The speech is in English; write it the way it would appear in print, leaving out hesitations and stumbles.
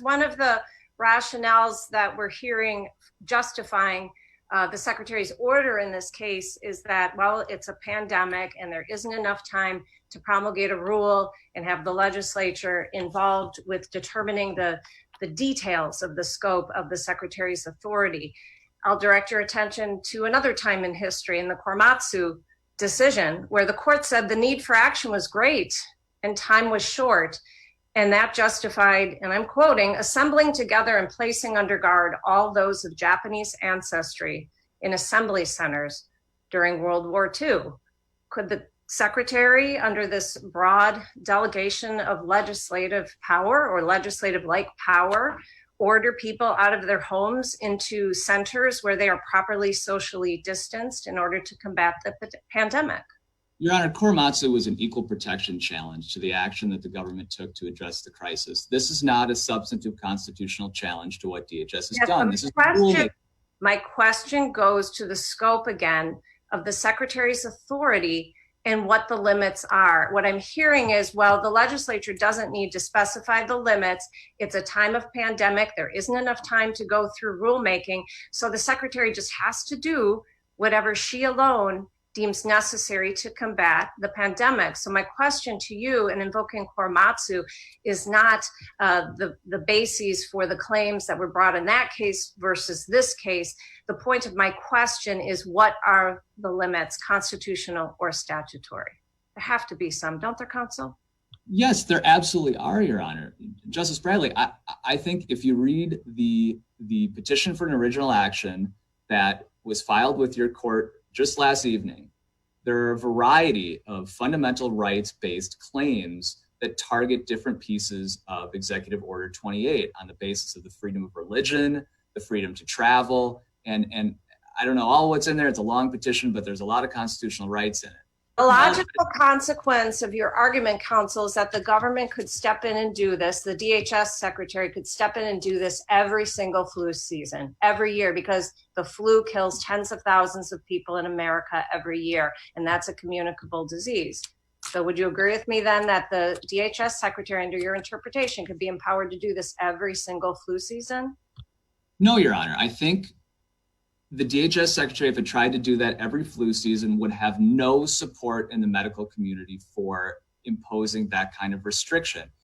One of the rationales that we're hearing justifying the secretary's order in this case is that, well, it's a pandemic and there isn't enough time to promulgate a rule and have the legislature involved with determining the details of the scope of the secretary's authority. I'll direct your attention to another time in history, in the Korematsu decision, where the court said the need for action was great and time was short. And that justified, and I'm quoting, assembling together and placing under guard all those of Japanese ancestry in assembly centers during World War II. Could the secretary, under this broad delegation of legislative power or legislative-like power, order people out of their homes into centers where they are properly socially distanced in order to combat the pandemic? Your Honor, Korematsu was an equal protection challenge to the action that the government took to address the crisis. This is not a substantive constitutional challenge to what DHS has done. My question goes to the scope again of the secretary's authority and what the limits are. What I'm hearing is, well, the legislature doesn't need to specify the limits. It's a time of pandemic. There isn't enough time to go through rulemaking. So the secretary just has to do whatever she alone deems necessary to combat the pandemic. So my question to you in invoking Korematsu is not the bases for the claims that were brought in that case versus this case. The point of my question is, what are the limits, constitutional or statutory? There have to be some, don't there, counsel? Yes, there absolutely are, Your Honor. Justice Bradley, I think if you read the petition for an original action that was filed with your court just last evening, there are a variety of fundamental rights-based claims that target different pieces of Executive Order 28 on the basis of the freedom of religion, the freedom to travel, and I don't know all what's in there. It's a long petition, but there's a lot of constitutional rights in it. The logical consequence of your argument, counsel, is that the government could step in and do this. The DHS secretary could step in and do this every single flu season, every year, because the flu kills tens of thousands of people in America every year, and that's a communicable disease. So would you agree with me then that the DHS secretary, under your interpretation, could be empowered to do this every single flu season? No, Your Honor. I think the DHS secretary, if it tried to do that every flu season, would have no support in the medical community for imposing that kind of restriction.